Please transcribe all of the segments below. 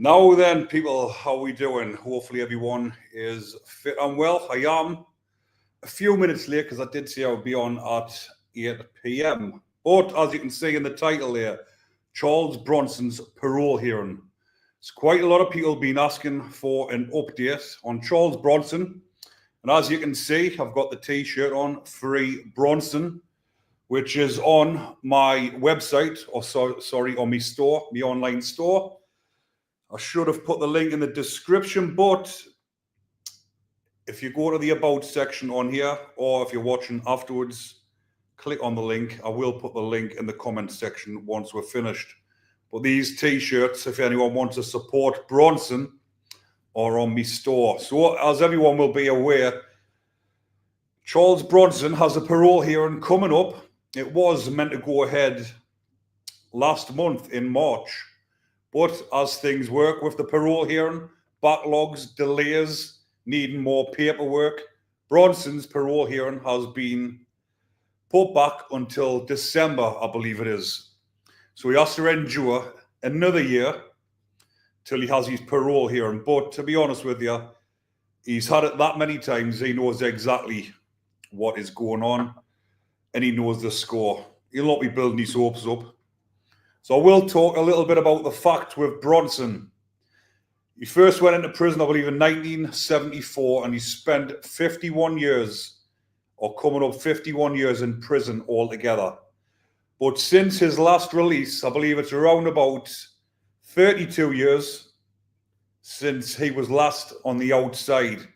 Now then, people, how we doing? Hopefully everyone is fit and well. I am a few minutes late because I did say I would be on at 8 p.m. But as you can see in the title there, Charles Bronson's parole hearing. It's quite a lot of people been asking for an update on Charles Bronson. And as you can see, I've got the t-shirt on, Free Bronson, which is on my website, on my store, my online store. I should have put the link in the description, but if you go to the About section on here, or if you're watching afterwards, click on the link. I will put the link in the comment section once we're finished. But these t-shirts, if anyone wants to support Bronson, are on my store. So as everyone will be aware, Charles Bronson has a parole hearing coming up. It was meant to go ahead last month in March. But as things work with the parole hearing, backlogs, delays, needing more paperwork, Bronson's parole hearing has been put back until December, I believe it is. So he has to endure another year till he has his parole hearing. But to be honest with you, he's had it that many times, he knows exactly what is going on and he knows the score. He'll not be building his hopes up. So I will talk a little bit about the fact with Bronson. He first went into prison, I believe, in 1974, and he spent 51 years, or coming up 51 years in prison altogether. But since his last release, I believe it's around about 32 years since he was last on the outside,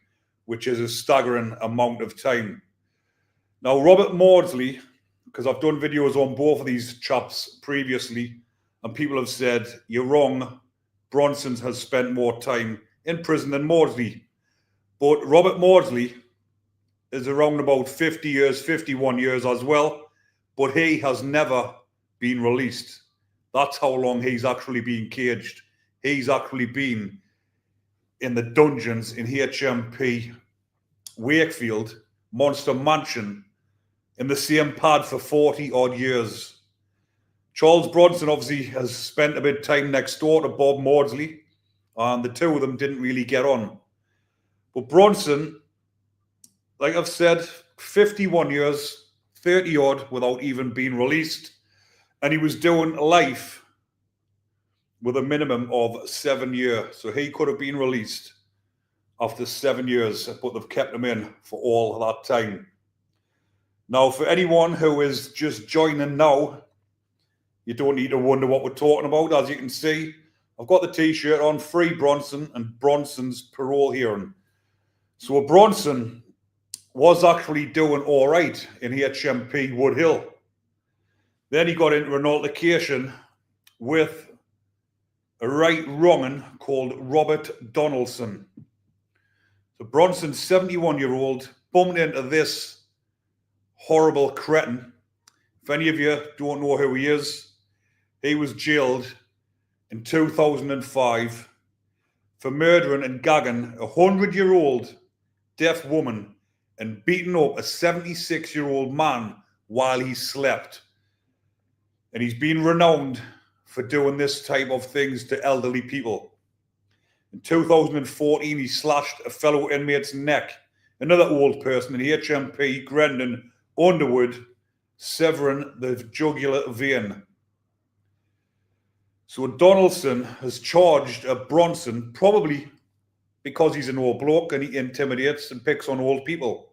which is a staggering amount of time. Now, Robert Maudsley, because I've done videos on both of these chaps previously, and people have said, you're wrong, Bronson has spent more time in prison than Maudsley. But Robert Maudsley is around about 50 years, 51 years as well, but he has never been released. That's how long he's actually been caged. He's actually been in the dungeons in HMP Wakefield, Monster Mansion, in the same pad for 40 odd years. Charles Bronson obviously has spent a bit of time next door to Bob Maudsley, and the two of them didn't really get on. But Bronson, like I've said, 51 years, 30 odd without even being released, and he was doing life with a minimum of 7 years. So he could have been released after 7 years, but they've kept him in for all that time. Now, for anyone who is just joining now, you don't need to wonder what we're talking about. As you can see, I've got the t-shirt on, Free Bronson and Bronson's parole hearing. So Bronson was actually doing all right in HMP Wood Hill. Then he got into an altercation with a right wrong'un called Robert Donaldson. So Bronson's 71-year-old bumped into this horrible cretin. If any of you don't know who he is, he was jailed in 2005 for murdering and gagging a 100-year-old deaf woman and beating up a 76-year-old man while he slept. And he's been renowned for doing this type of things to elderly people. In 2014, he slashed a fellow inmate's neck, another old person in HMP Grendon Underwood, severing the jugular vein. So Donaldson has charged Bronson, probably because he's an old bloke and he intimidates and picks on old people.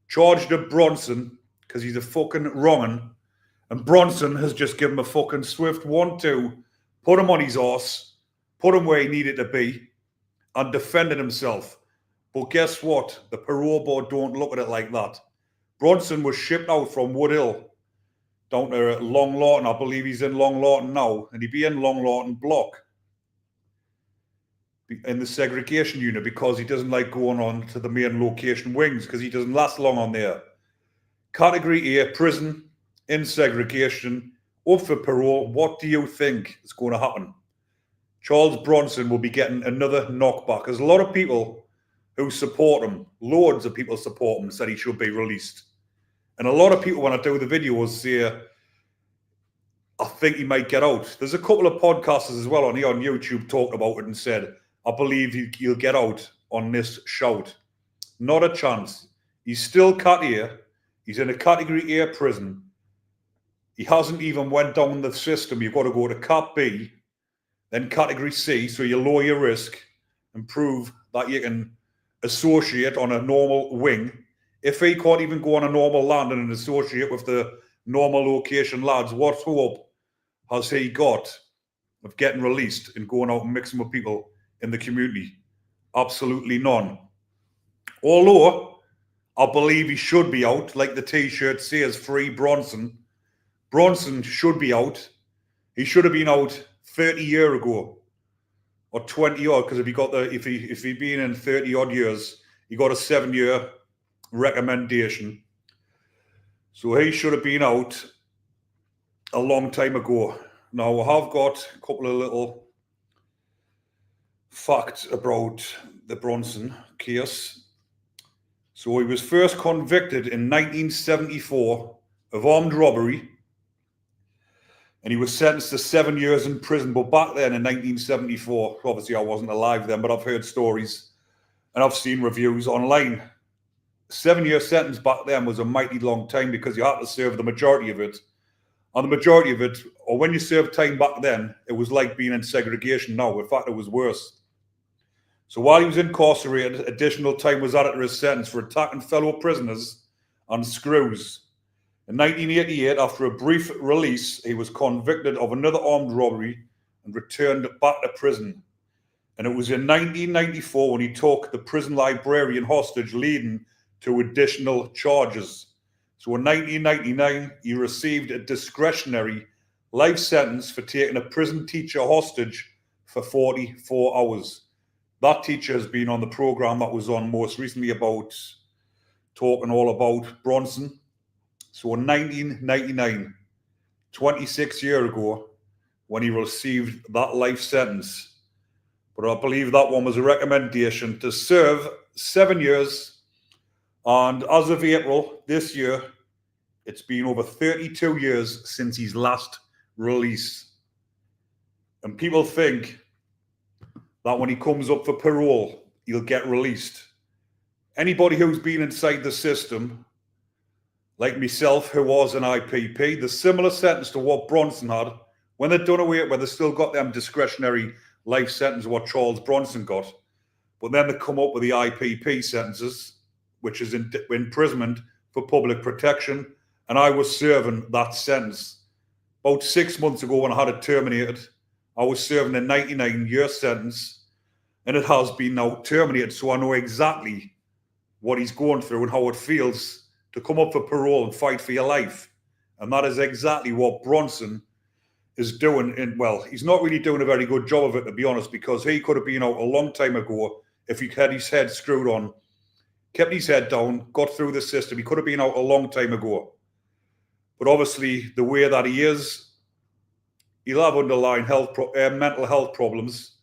Charged Bronson because he's a fucking wrong'un, and Bronson has just given him a fucking swift 1-2, put him on his arse, put him where he needed to be, and defended himself. But guess what? The parole board don't look at it like that. Bronson was shipped out from Wood Hill down to Long Lawton. I believe he's in Long Lawton now, and he'd be in Long Lawton block in the segregation unit because he doesn't like going on to the main location wings because he doesn't last long on there. Category A, prison, in segregation, up for parole. What do you think is going to happen? Charles Bronson will be getting another knockback. There's a lot of people who support him. Loads of people support him, said he should be released. And a lot of people, when I do the videos, say, I think he might get out. There's a couple of podcasters as well on here on YouTube talked about it and said, I believe he'll get out on this shout. Not a chance. He's still cat A. He's in a category A prison. He hasn't even went down the system. You've got to go to Cat B, then Category C, so you lower your risk and prove that you can associate on a normal wing. If he can't even go on a normal landing and associate with the normal location lads, what hope has he got of getting released and going out and mixing with people in the community? Absolutely none. Although I believe he should be out, like the t-shirt says, free Bronson. Bronson should be out. He should have been out 30 years ago, or 20 odd, because if he'd been in 30 odd years, he got a 7-year recommendation. So he should have been out a long time ago. Now, I have got a couple of little facts about the Bronson case. So he was first convicted in 1974 of armed robbery, and he was sentenced to 7 years in prison. But back then in 1974, obviously I wasn't alive then, but I've heard stories and I've seen reviews online. 7-year sentence back then was a mighty long time because you had to serve the majority of it. And the majority of it, or when you served time back then, it was like being in segregation now. In fact, it was worse. So while he was incarcerated, additional time was added to his sentence for attacking fellow prisoners on screws. In 1988, after a brief release, he was convicted of another armed robbery and returned back to prison. And it was in 1994 when he took the prison librarian hostage, leading to additional charges. So in 1999, he received a discretionary life sentence for taking a prison teacher hostage for 44 hours. That teacher has been on the program that was on most recently about talking all about Bronson. So in 1999, 26 years ago, when he received that life sentence, but I believe that one was a recommendation to serve 7 years. And as of April this year, it's been over 32 years since his last release. And people think that when he comes up for parole, he'll get released. Anybody who's been inside the system, like myself, who was an IPP, the similar sentence to what Bronson had, when they're done away, where they still got them discretionary life sentence, what Charles Bronson got, but then they come up with the IPP sentences, which is imprisonment for public protection, and I was serving that sentence. About 6 months ago when I had it terminated, I was serving a 99-year sentence, and it has been now terminated, so I know exactly what he's going through and how it feels to come up for parole and fight for your life. And that is exactly what Bronson is doing. Well, he's not really doing a very good job of it, to be honest, because he could have been out a long time ago if he had his head screwed on, kept his head down, got through the system. He could have been out a long time ago. But obviously, the way that he is, he'll have underlying mental health problems.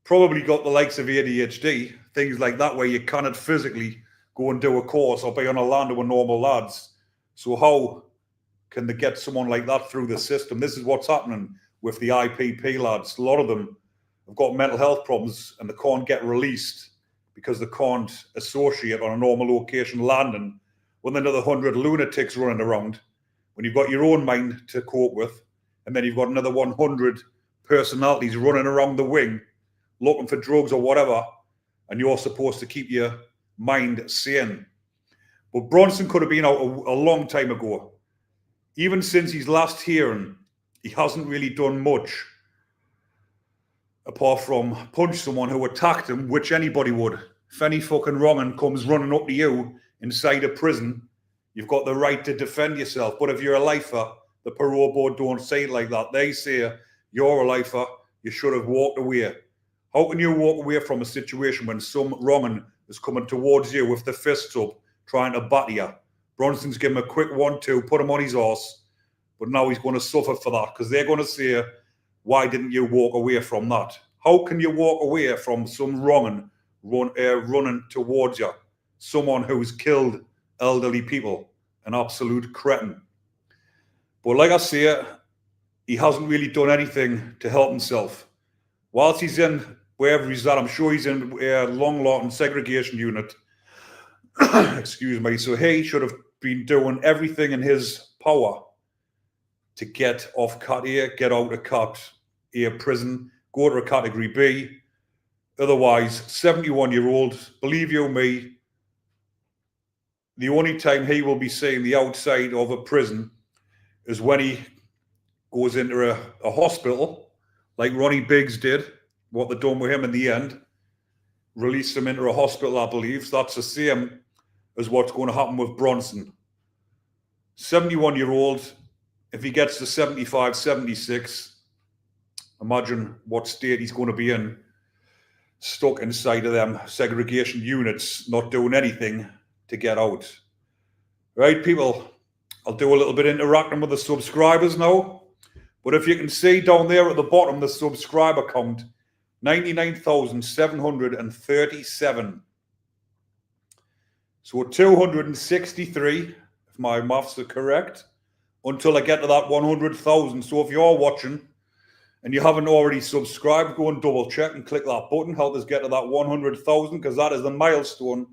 Probably got the likes of ADHD, things like that, where you cannot physically go and do a course or be on a land with normal lads. So how can they get someone like that through the system? This is what's happening with the IPP lads. A lot of them have got mental health problems and they can't get released because they can't associate on a normal location landing with another 100 lunatics running around. When you've got your own mind to cope with, and then you've got another 100 personalities running around the wing looking for drugs or whatever, and you're supposed to keep your mind sane. But Bronson could have been out a long time ago. Even since his last hearing, he hasn't really done much apart from punch someone who attacked him, which anybody would. If any fucking wrong'un comes running up to you inside a prison, you've got the right to defend yourself. But if you're a lifer, the parole board don't say it like that. They say, you're a lifer, you should have walked away. How can you walk away from a situation when some wrong'un is coming towards you with the fists up, trying to batter you? Bronson's given him a quick 1-2, put him on his horse, but now he's going to suffer for that because they're going to say, why didn't you walk away from that? How can you walk away from some wrong'un running towards you? Someone who's killed elderly people, an absolute cretin. But like I say, he hasn't really done anything to help himself. Whilst he's in wherever he's at, I'm sure he's in a Long Lartin segregation unit. Excuse me. So he should have been doing everything in his power to get off Cat A, get out of Cat A prison, go to a Category B. Otherwise, 71-year-old, believe you me, the only time he will be seeing the outside of a prison is when he goes into a hospital, like Ronnie Biggs did, what they've done with him in the end, released him into a hospital, I believe. So that's the same as what's going to happen with Bronson. 71-year-old, if he gets to 75, 76, imagine what state he's going to be in, stuck inside of them segregation units, not doing anything to get out. Right, people, I'll do a little bit interacting with the subscribers now. But if you can see down there at the bottom, the subscriber count, 99,737. So 263, if my maths are correct, until I get to that 100,000. So if you're watching and you haven't already subscribed, go and double check and click that button. Help us get to that 100,000, because that is the milestone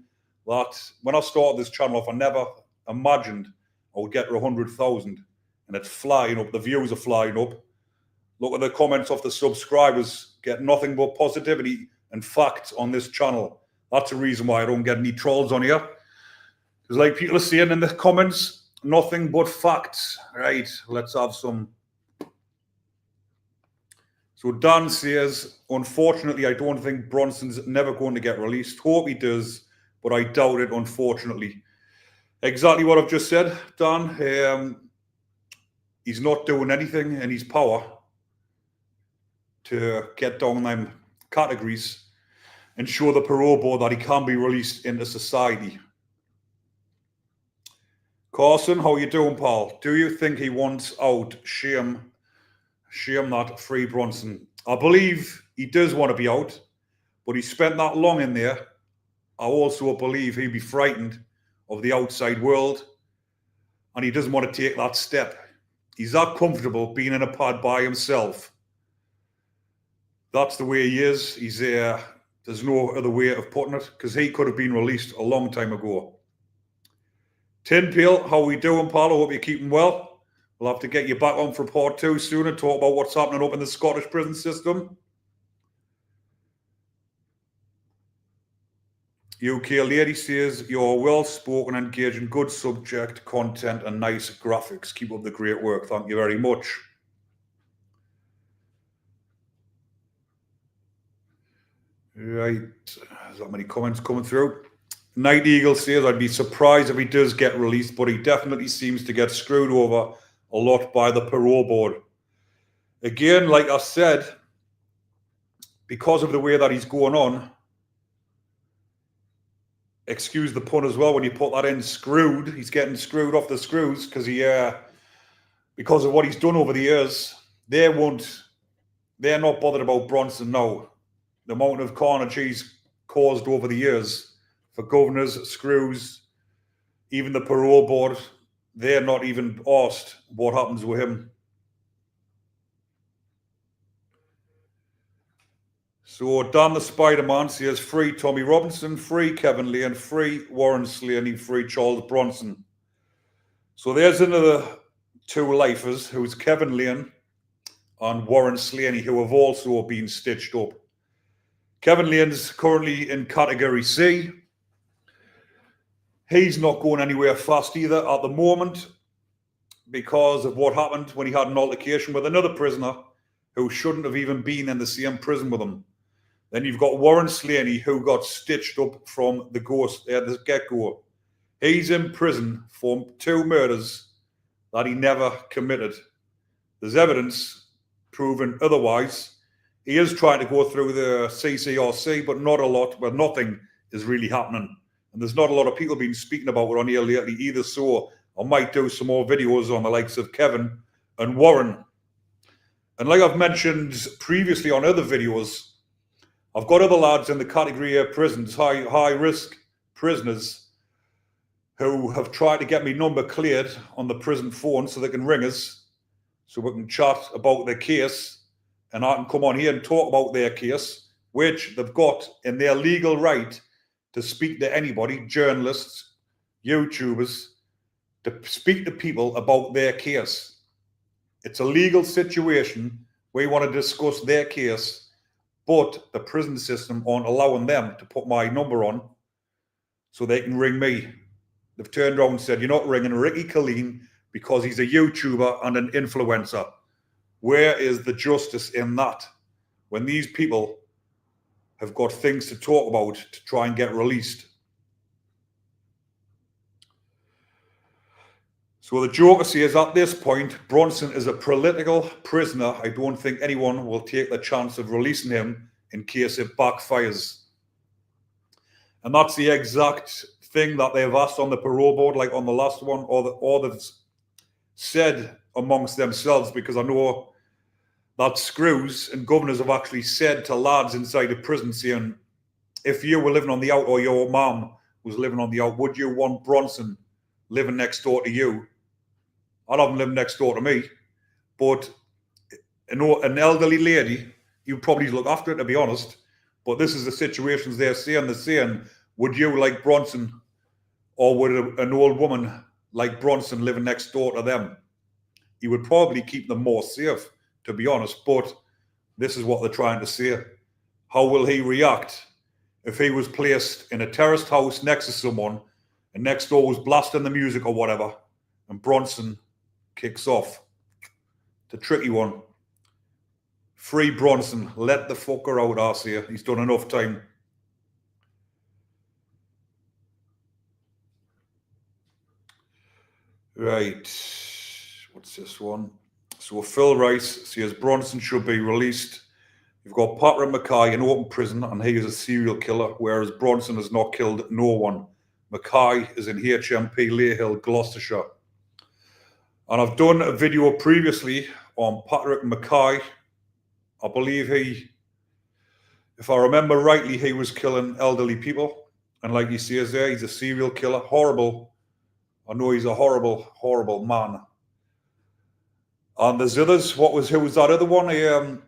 that when I started this channel off, I never imagined I would get to 100,000. And it's flying up. The views are flying up. Look at the comments of the subscribers. Get nothing but positivity and facts on this channel. That's the reason why I don't get any trolls on here. Because like people are saying in the comments, nothing but facts. Right, let's have some. So Dan says, unfortunately, I don't think Bronson's never going to get released. Hope he does, but I doubt it, unfortunately. Exactly what I've just said, Dan. He's not doing anything in his power to get down them categories and show the parole board that he can be released into society. Carson, how you doing, pal? Do you think he wants out? Shame that, free Bronson. I believe he does want to be out, but he spent that long in there. I also believe he'd be frightened of the outside world, and he doesn't want to take that step. He's that comfortable being in a pad by himself. That's the way he is. He's there. There's no other way of putting it, because he could have been released a long time ago. Tin Peel, how we doing, pal? I hope you're keeping well. We'll have to get you back on for part 2 soon and talk about what's happening up in the Scottish prison system. UK lady says, you're well-spoken, engaging, good subject, content, and nice graphics. Keep up the great work. Thank you very much. Right. There's not many comments coming through. Night Eagle says, I'd be surprised if he does get released, but he definitely seems to get screwed over a lot by the parole board. Again, like I said, because of the way that he's going on, excuse the pun as well when you put that in, screwed. He's getting screwed off the screws because of what he's done over the years. They're not bothered about Bronson now. The amount of carnage he's caused over the years for governors, screws, even the parole board, they're not even asked what happens with him. So Dan the Spider-Man says, free Tommy Robinson, free Kevin Lane, free Warren Slaney, free Charles Bronson. So there's another 2 lifers, who's Kevin Lane and Warren Slaney, who have also been stitched up. Kevin Lane's currently in Category C. He's not going anywhere fast either at the moment because of what happened when he had an altercation with another prisoner who shouldn't have even been in the same prison with him. Then you've got Warren Slaney, who got stitched up from the get-go. He's in prison for 2 murders that he never committed. There's evidence proving otherwise. He is trying to go through the CCRC, but not a lot, but nothing is really happening. And there's not a lot of people been speaking about it on here lately either, so I might do some more videos on the likes of Kevin and Warren. And like I've mentioned previously on other videos, I've got other lads in the Category A prisons, high-risk prisoners, who have tried to get me number cleared on the prison phone so they can ring us. so we can chat about their case, and I can come on here and talk about their case, which they've got in their legal right to speak to anybody, journalists, YouTubers, to speak to people about their case. It's a legal situation. We want to discuss their case, but the prison system aren't allowing them to put my number on so they can ring me. They've turned around and said, you're not ringing Ricky Killeen because he's a YouTuber and an influencer. Where is the justice in that? When these people have got things to talk about to try and get released. So the joker says, at this point, Bronson is a political prisoner. I don't think anyone will take the chance of releasing him in case it backfires. And that's the exact thing that they've asked on the parole board, like on the last one, or they've said amongst themselves, because I know that screws and governors have actually said to lads inside a prison, saying, if you were living on the out, or your mum was living on the out, would you want Bronson living next door to you? I'd have him living next door to me, but an elderly lady, you'd probably look after it, to be honest. But this is the situations they're saying. They're saying, would you like Bronson, or would an old woman like Bronson living next door to them? He would probably keep them more safe, to be honest, but this is what they're trying to say. How will he react if he was placed in a terraced house next to someone and next door was blasting the music or whatever, and Bronson kicks off? It's a tricky one. Free Bronson. Let the fucker out, I say. He's done enough time. Right. What's this one? So Phil Rice says Bronson should be released. You've got Patrick Mackay in open prison and he is a serial killer, whereas Bronson has not killed no one. Mackay is in HMP Leyhill, Gloucestershire. And I've done a video previously on Patrick Mackay. I believe if I remember rightly, he was killing elderly people. And like he says there, he's a serial killer. Horrible. I know he's a horrible, horrible man. And there's others. Who was that other one?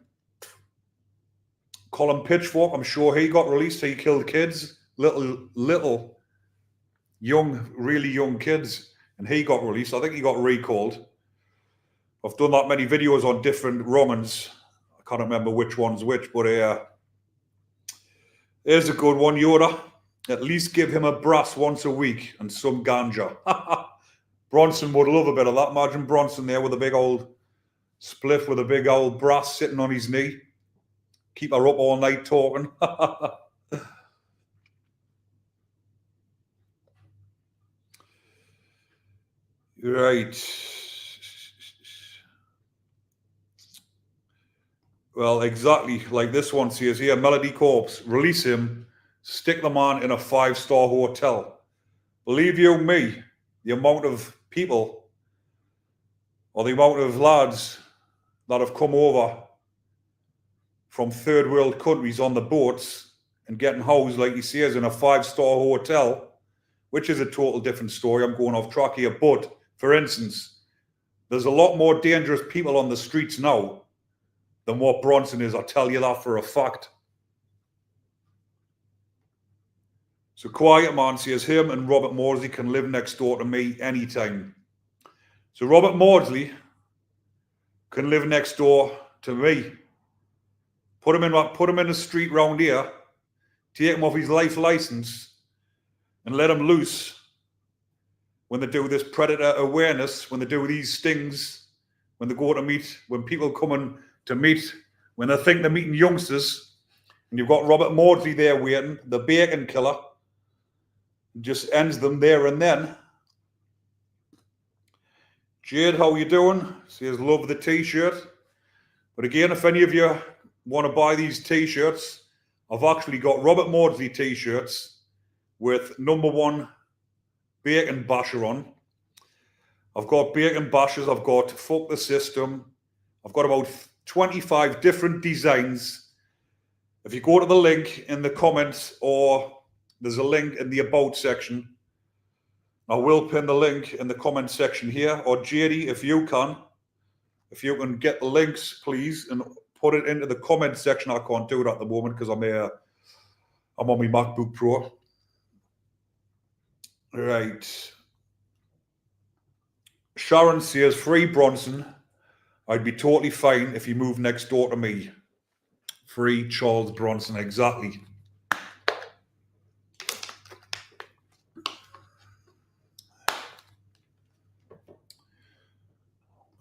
Colin Pitchfork. I'm sure he got released. He killed kids, little, young, really young kids, and he got released. I think he got recalled. I've done that many videos on different Romans. I can't remember which one's which, but here's a good one, Yoda. At least give him a brass once a week and some ganja. Bronson would love a bit of that. Imagine Bronson there with a big old spliff with a big old brass sitting on his knee. Keep her up all night talking. Right. Well, exactly like this one says here, Melody Corpse, release him, stick the man in a 5-star hotel. Believe you me, the amount of people or the amount of lads that have come over from third world countries on the boats and getting housed, like he says, in a 5-star hotel, which is a total different story. I'm going off track here. But, for instance, there's a lot more dangerous people on the streets now than what Bronson is. I'll tell you that for a fact. So Quiet Man says him and Robert Maudsley can live next door to me anytime. So Robert Maudsley can live next door to me. Put him in the street round here, take him off his life license, and let him loose when they do this predator awareness, when they do these stings, when they go to meet, when people coming to meet, when they think they're meeting youngsters, and you've got Robert Maudsley there waiting, the bacon killer, just ends them there and then. Jade, how you doing? Says love the t-shirt. But again, if any of you want to buy these t-shirts, I've actually got Robert Maudsley t-shirts with #1 Bacon Basher on. I've got Bacon Bashers, I've got Fuck the System, I've got about 25 different designs. If you go to the link in the comments, or there's a link in the About section, I will pin the link in the comment section here, or JD, if if you can get the links, please, and put it into the comment section. I can't do it at the moment because I'm on my MacBook Pro. Right. Sharon says, free Bronson. I'd be totally fine if you moved next door to me. Free Charles Bronson, exactly.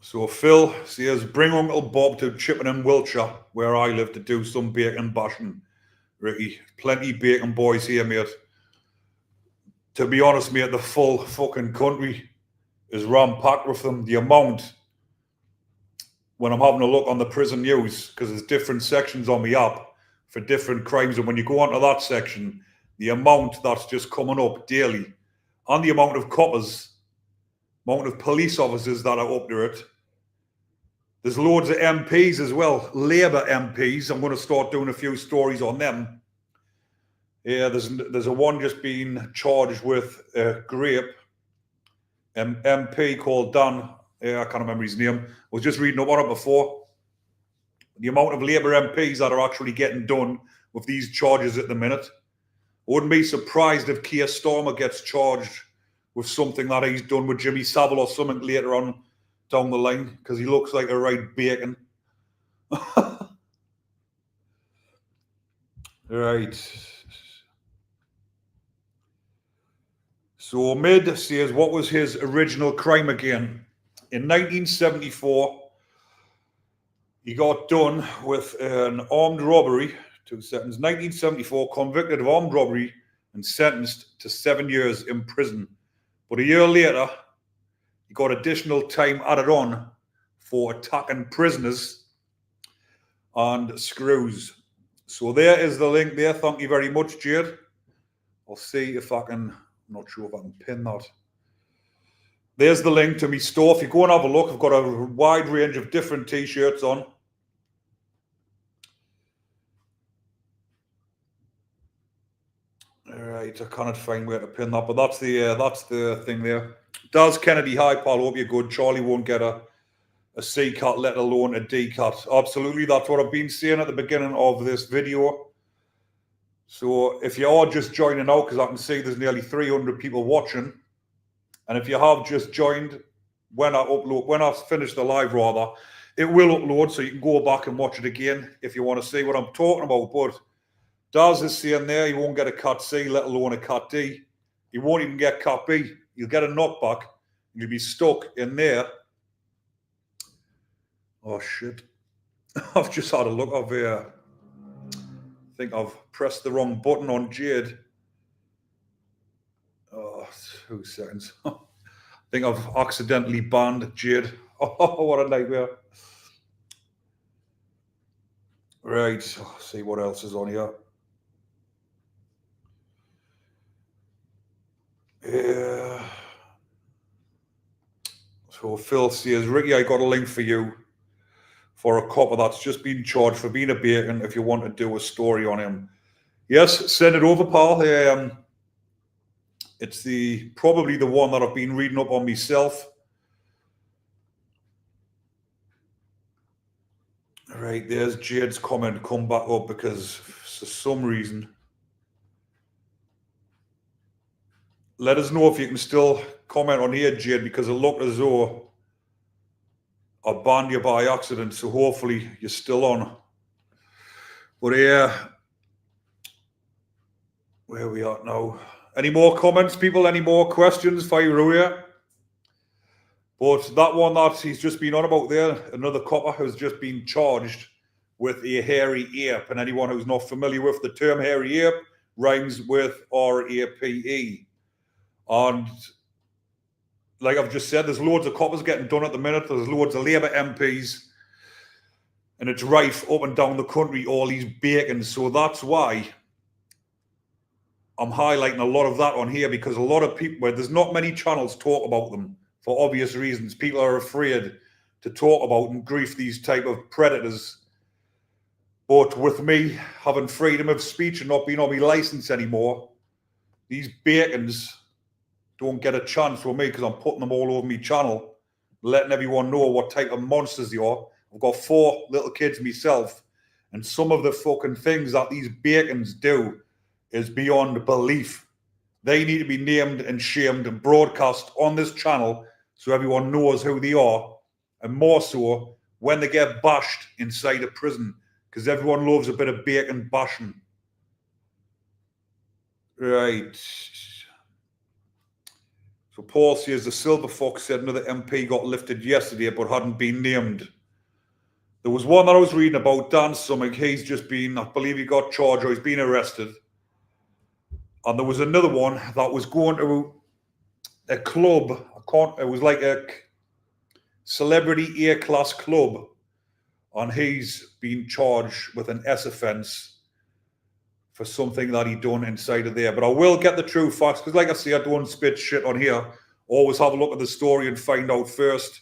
So Phil says, bring Uncle Bob to Chippenham, Wiltshire, where I live, to do some bacon bashing. Ricky, plenty bacon boys here, mate. To be honest, mate, the full fucking country is ram-packed with them. The amount, when I'm having a look on the prison news, because there's different sections on the app for different crimes, and when you go onto that section, the amount that's just coming up daily, and the amount of coppers, amount of police officers that are up to it. There's loads of MPs as well, Labour MPs. I'm going to start doing a few stories on them. Yeah, there's a one just being charged with rape. MP called Dan. Yeah, I can't remember his name. I was just reading up on it before. The amount of Labour MPs that are actually getting done with these charges at the minute. I wouldn't be surprised if Keir Starmer gets charged with something that he's done with Jimmy Savile or something later on down the line, because he looks like a right bacon. Right. So Mid says, what was his original crime again? In 1974, he got done with an armed robbery. 2 seconds. 1974, convicted of armed robbery and sentenced to 7 years in prison. But a year later, he got additional time added on for attacking prisoners and screws. So there is the link there. Thank you very much, Jade. I'll see if I can, I'm not sure if I can pin that. There's the link to my store. If you go and have a look, I've got a wide range of different t-shirts on. All right, I cannot find where to pin that, but that's the thing there. Daz Kennedy, hi pal, hope you're good. Charlie won't get a C-cat, let alone a D-cat. Absolutely, that's what I've been saying at the beginning of this video. So if you are just joining out, because I can see there's nearly 300 people watching, and if you have just joined, when I finish the live rather, it will upload, so you can go back and watch it again if you want to see what I'm talking about. But Daz is saying there, he won't get a Cat C, let alone a Cat D. He won't even get Cat B. You'll get a knockback, and you'll be stuck in there. Oh, shit. I've just had a look. I think I've pressed the wrong button on Jade. Oh, 2 seconds. I think I've accidentally banned Jade. Oh, what a nightmare. Right. Let's see what else is on here. Yeah. So Phil says, Ricky, I got a link for you for a copper that's just been charged for being a bacon if you want to do a story on him. Yes, send it over, pal. It's probably the one that I've been reading up on myself. Right, there's Jade's comment come back up because for some reason. Let us know if you can still comment on here, Jade, because it looked as though I banned you by accident, so hopefully you're still on. But yeah, where we are now. Any more comments, people? Any more questions? Fire away. But that one that he's just been on about there, another copper has just been charged with a hairy ape. And anyone who's not familiar with the term hairy ape, rhymes with R-A-P-E. And like I've just said, there's loads of coppers getting done at the minute. There's loads of Labour MPs. And it's rife up and down the country, all these bacons. So that's why I'm highlighting a lot of that on here, because a lot of people, where there's not many channels talk about them for obvious reasons. People are afraid to talk about and grief these type of predators. But with me having freedom of speech and not being on my license anymore, these bacons don't get a chance with me because I'm putting them all over my channel. letting everyone know what type of monsters they are. I've got 4 little kids myself, and some of the fucking things that these bacons do is beyond belief. They need to be named and shamed and broadcast on this channel so everyone knows who they are, and more so when they get bashed inside a prison, because everyone loves a bit of bacon bashing. Right. So Paul says the Silver Fox said another MP got lifted yesterday but hadn't been named. There was one that I was reading about, Dan Summig. He's just been, I believe he got charged or he's been arrested. And there was another one that was going to a club. It was like a celebrity A-class club. And he's been charged with an S offence for something that he done inside of there. But I will get the true facts, because like I say, I don't spit shit on here. Always have a look at the story and find out first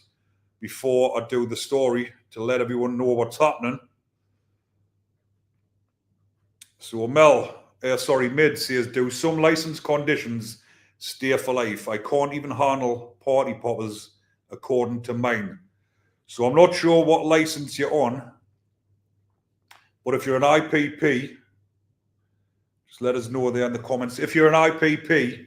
before I do the story, to let everyone know what's happening. So Mid says, do some license conditions stay for life? I can't even handle party poppers according to mine. So I'm not sure what license you're on, but if you're an IPP, just let us know there in the comments. If you're an IPP,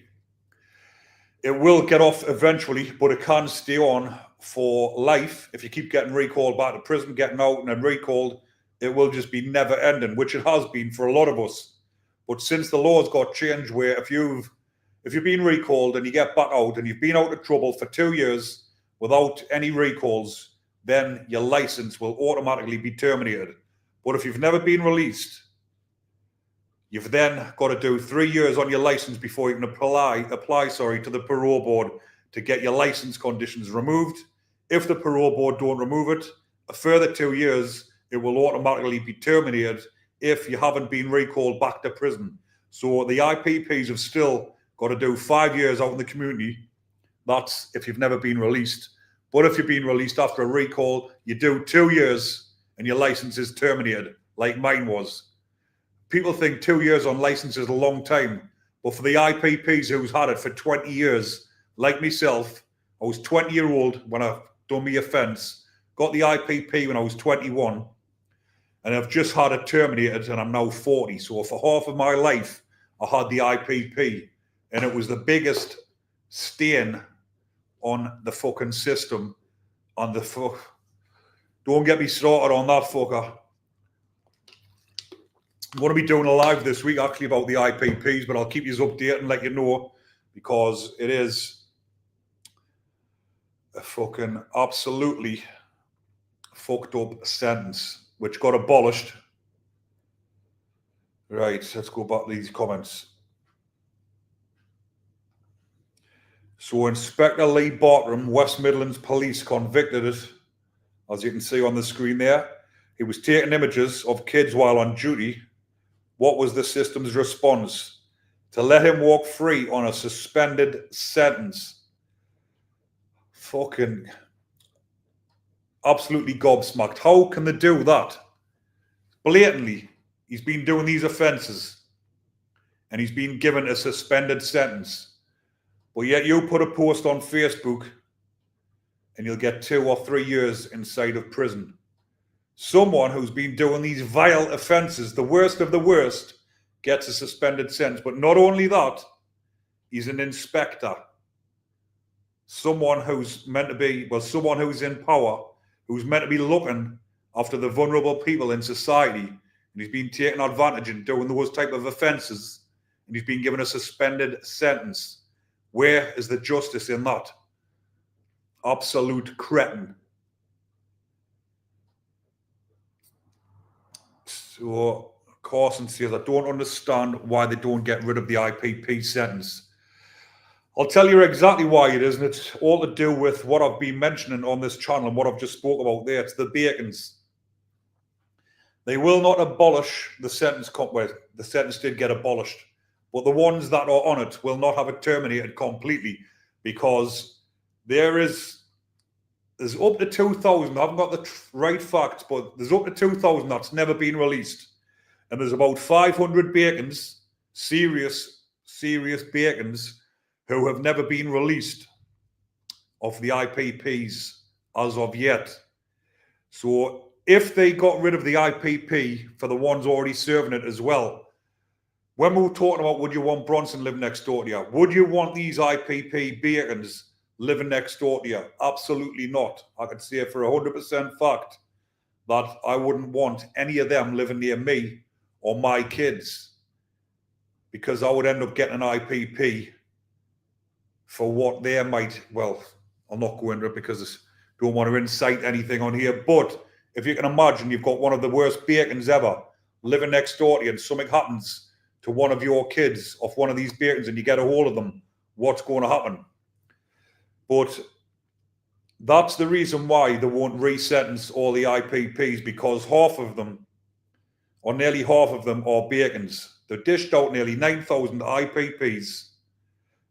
it will get off eventually, but it can stay on for life. If you keep getting recalled back to prison, getting out and then recalled, it will just be never ending, which it has been for a lot of us. But since the laws got changed, where if you've been recalled and you get back out and you've been out of trouble for 2 years without any recalls, then your license will automatically be terminated. But if you've never been released, you've then got to do 3 years on your license before you can apply to the parole board to get your license conditions removed. If the parole board don't remove it, a further 2 years, it will automatically be terminated if you haven't been recalled back to prison. So the IPPs have still got to do 5 years out in the community. That's if you've never been released. But if you've been released after a recall, you do 2 years and your license is terminated, like mine was. People think 2 years on license is a long time. But for the IPPs who's had it for 20 years, like myself, I was 20-year-old when I done my offence, got the IPP when I was 21, and I've just had it terminated and I'm now 40. So for half of my life, I had the IPP, and it was the biggest stain on the fucking system. On the Don't get me started on that fucker. I'm going to be doing a live this week actually about the IPPs, but I'll keep you updated and let you know, because it is a fucking absolutely fucked up sentence which got abolished. Right, let's go back to these comments. So Inspector Lee Bartram, West Midlands Police, convicted it, as you can see on the screen there. He was taking images of kids while on duty. What was the system's response? To let him walk free on a suspended sentence. Fucking absolutely gobsmacked. How can they do that? Blatantly, he's been doing these offences and he's been given a suspended sentence. But yet you put a post on Facebook and you'll get 2 or 3 years inside of prison. Someone who's been doing these vile offences, the worst of the worst, gets a suspended sentence. But not only that, he's an inspector. Someone who's meant to be, someone who's in power, who's meant to be looking after the vulnerable people in society, and he's been taken advantage in doing those type of offences, and he's been given a suspended sentence. Where is the justice in that? Absolute cretin. So Carson says, I don't understand why they don't get rid of the IPP sentence. I'll tell you exactly why it is, and it's all to do with what I've been mentioning on this channel and what I've just spoke about there. It's the bacons. They will not abolish the sentence. Well, the sentence did get abolished, but the ones that are on it will not have it terminated completely, because there's up to 2,000. I haven't got the right facts, but there's up to 2,000 that's never been released. And there's about 500 bacons, serious bacons, who have never been released of the IPPs. as of yet. So if they got rid of the IPP for the ones already serving it as well, when we were talking about would you want Bronson living next door to you, would you want these IPP Bacons living next door to you? Absolutely not. I could say for 100% fact that I wouldn't want any of them living near me or my kids, because I would end up getting an IPP for what they might, well, I'll not go into it because I don't want to incite anything on here, but if you can imagine you've got one of the worst Bacons ever living next door to you and something happens to one of your kids off one of these Bacons and you get a hold of them, what's going to happen? But that's the reason why they won't re-sentence all the IPPs, because half of them, or nearly half of them, are Bacons. They dished out nearly 9,000 IPPs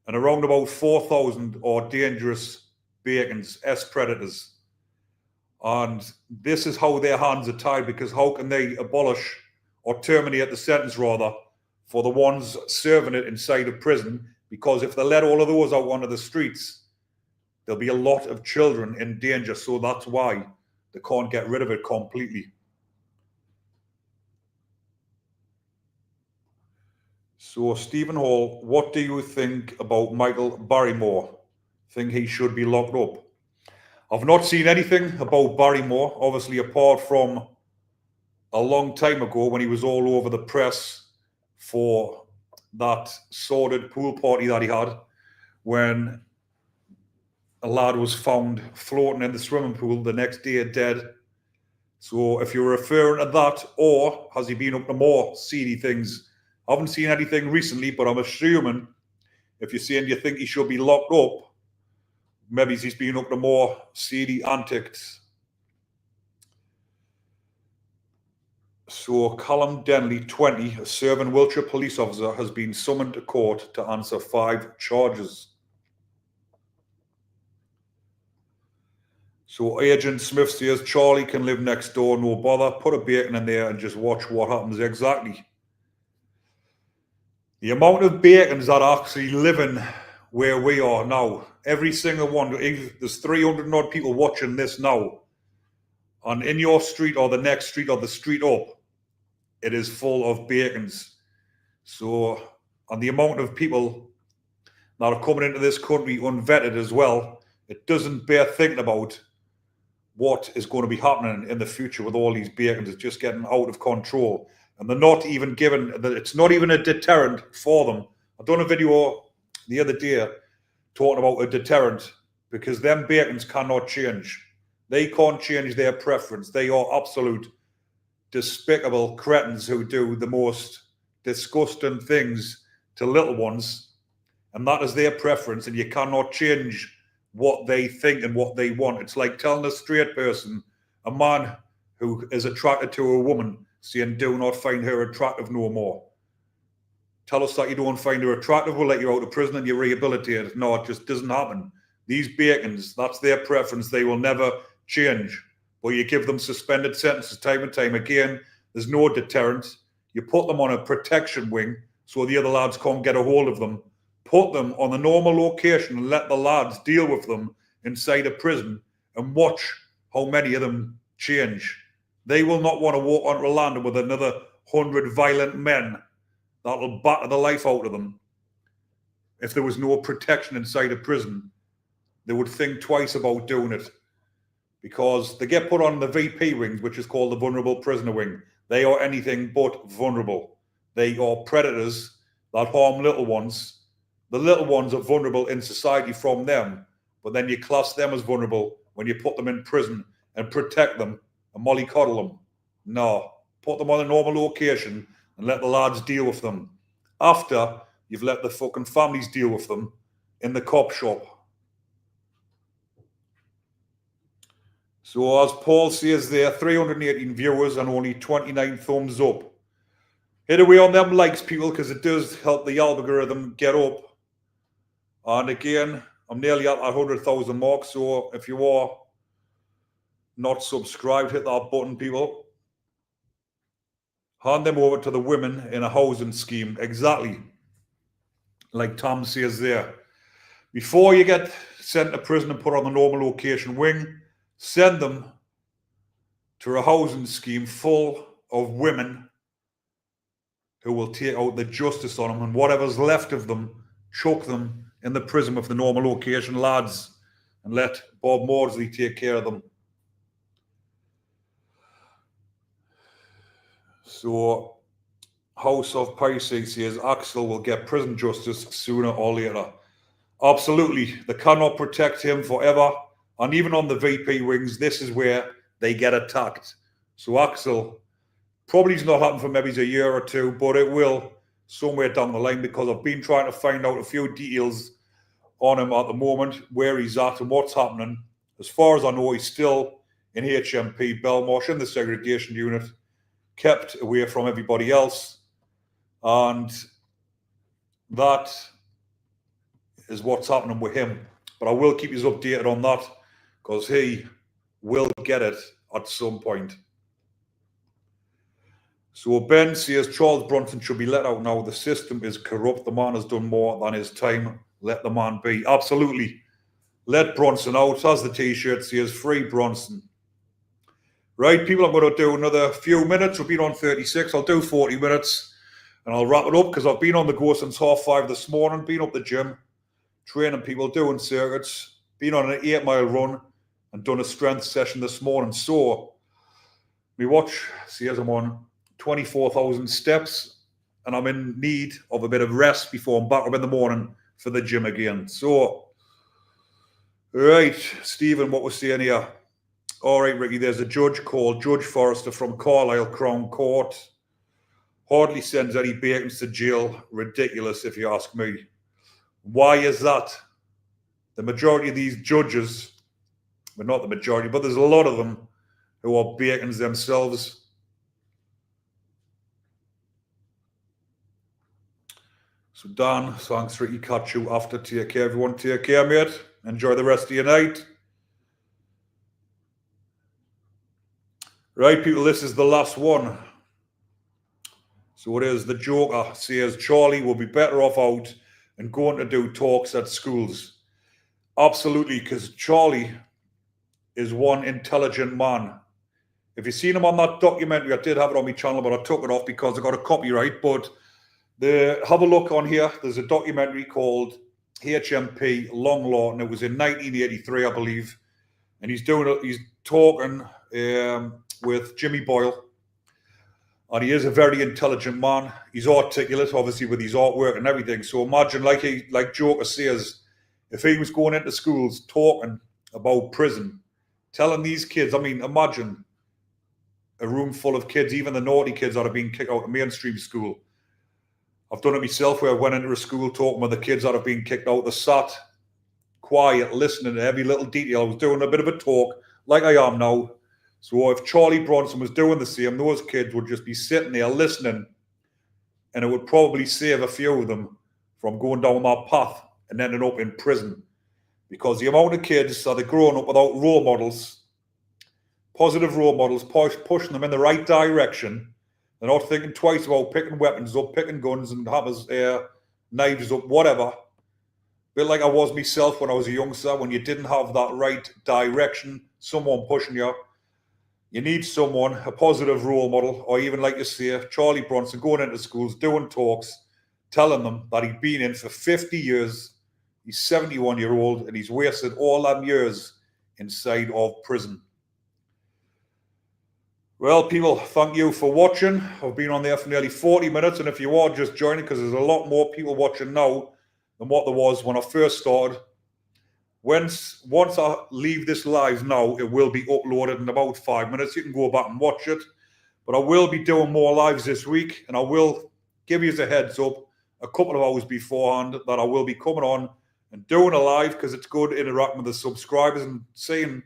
and around about 4,000 are dangerous Bacons, S-predators. And this is how their hands are tied, because how can they abolish or terminate the sentence, rather, for the ones serving it inside of prison? Because if they let all of those out onto the streets, there'll be a lot of children in danger. So that's why they can't get rid of it completely. So Stephen Hall, what do you think about Michael Barrymore? Think he should be locked up? I've not seen anything about Barrymore, obviously, apart from a long time ago when he was all over the press for that sordid pool party that he had, when a lad was found floating in the swimming pool the next day dead. So if you're referring to that, or has he been up to more seedy things? I haven't seen anything recently, but I'm assuming if you're saying you think he should be locked up, maybe he's been up to more seedy antics. So Callum Denley, 20, a serving Wiltshire police officer, has been summoned to court to answer 5 charges. So Agent Smith says Charlie can live next door, no bother. Put a Bacon in there and just watch what happens. Exactly. The amount of Bacons that are actually living where we are now, every single one, there's 300 odd people watching this now, and in your street or the next street or the street up, it is full of Bacons. So, and the amount of people that are coming into this country unvetted as well, it doesn't bear thinking about what is going to be happening in the future with all these Bacons. It's just getting out of control. And they're not even given, it's not even a deterrent for them. I've done a video the other day talking about a deterrent, because them Bacons cannot change. They can't change their preference. They are absolute despicable cretins who do the most disgusting things to little ones. And that is their preference, and you cannot change what they think and what they want. It's like telling a straight person, a man who is attracted to a woman, saying, do not find her attractive no more. Tell us that you don't find her attractive, we'll let you out of prison and you're rehabilitated. No, it just doesn't happen. These Bacons, that's their preference. They will never change. But you give them suspended sentences time and time again. There's no deterrent. You put them on a protection wing so the other lads can't get a hold of them. Put them on the normal location and let the lads deal with them inside a prison and watch how many of them change. They will not want to walk onto a landing with another 100 violent men that will batter the life out of them. If there was no protection inside a prison, they would think twice about doing it, because they get put on the VP wings, which is called the vulnerable prisoner wing. They are anything but vulnerable. They are predators that harm little ones. The little ones are vulnerable in society from them, but then you class them as vulnerable when you put them in prison and protect them and mollycoddle them. No, put them on a normal location and let the lads deal with them after you've let the fucking families deal with them in the cop shop. So as Paul says there, 318 viewers and only 29 thumbs up. Hit away on them likes, people, because it does help the algorithm get up. And again, I'm nearly at 100,000 mark, so if you are not subscribed, hit that button, people. Hand them over to the women in a housing scheme. Exactly. Like Tom says there. Before you get sent to prison and put on the normal location wing, send them to a housing scheme full of women who will take out the justice on them, and whatever's left of them, chuck them in the prison of the normal location lads and let Bob Maudsley take care of them. So House of Pisces says Axel will get prison justice sooner or later. Absolutely. They cannot protect him forever. And even on the VP wings, this is where they get attacked. So Axel probably is not happening for maybe a year or two, but it will somewhere down the line, because I've been trying to find out a few details on him at the moment, where he's at and what's happening. As far as I know, he's still in HMP Belmarsh in the segregation unit, kept away from everybody else. And that is what's happening with him. But I will keep you updated on that, because he will get it at some point. So Ben says Charles Bronson should be let out now. The system is corrupt. The man has done more than his time. Let the man be. Absolutely. Let Bronson out. As the t-shirt says, free Bronson. Right, people, I'm going to do another few minutes. We've been on 36. I'll do 40 minutes and I'll wrap it up, because I've been on the go since 5:30 this morning. Been up the gym, training people, doing circuits. Been on an 8-mile run and done a strength session this morning. So, me watch says I'm on 24,000 steps, and I'm in need of a bit of rest before I'm back up in the morning for the gym again. So, right, Stephen, what we're saying here. All right, Ricky, there's a judge called Judge Forrester from Carlisle Crown Court. Hardly sends any Bacons to jail. Ridiculous, if you ask me. Why is that? The majority of these judges, well, not the majority, but there's a lot of them who are Bacons themselves. So Dan, thanks Ricky, catch you after. Take care, everyone. Take care, mate. Enjoy the rest of your night. Right, people, this is the last one. So it is. The Joker says Charlie will be better off out and going to do talks at schools. Absolutely, because Charlie is one intelligent man. If you've seen him on that documentary, I did have it on my channel, but I took it off because I got a copyright. But have a look on here. There's a documentary called HMP Long Law, and it was in 1983, I believe. And he's talking with Jimmy Boyle. And he is a very intelligent man. He's articulate, obviously, with his artwork and everything. So imagine, like Joker says, if he was going into schools talking about prison, telling these kids, I mean, imagine a room full of kids, even the naughty kids that have been kicked out of mainstream school. I've done it myself, where I went into a school talking with the kids that have been kicked out. They sat quiet, listening to every little detail. I was doing a bit of a talk, like I am now. So if Charlie Bronson was doing the same, those kids would just be sitting there listening, and it would probably save a few of them from going down that path and ending up in prison. Because the amount of kids that are growing up without role models, positive role models, pushing them in the right direction, they're not thinking twice about picking weapons up, picking guns and hammers, knives up, whatever. A bit like I was myself when I was a youngster, when you didn't have that right direction, someone pushing you. You need someone, a positive role model, or even, like you say, Charlie Bronson going into schools, doing talks, telling them that he'd been in for 50 years. He's 71-year-old, and he's wasted all them years inside of prison. Well, people, thank you for watching. I've been on there for nearly 40 minutes, and if you are just joining, because there's a lot more people watching now than what there was when I first started. Once I leave this live now, it will be uploaded in about 5 minutes. You can go back and watch it. But I will be doing more lives this week, and I will give you a heads up a couple of hours beforehand that I will be coming on and doing a live, because it's good interacting with the subscribers and seeing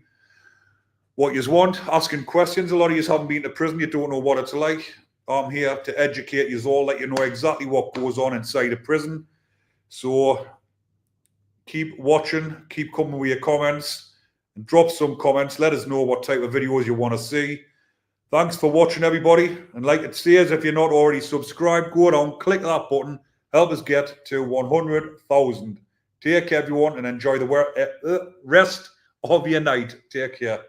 what you want, asking questions. A lot of you haven't been to prison. You don't know what it's like. I'm here to educate you all, let you know exactly what goes on inside a prison. So keep watching, keep coming with your comments, and drop some comments. Let us know what type of videos you want to see. Thanks for watching, everybody. And like it says, if you're not already subscribed, go down, click that button. Help us get to 100,000. Take care, everyone, and enjoy the rest of your night. Take care.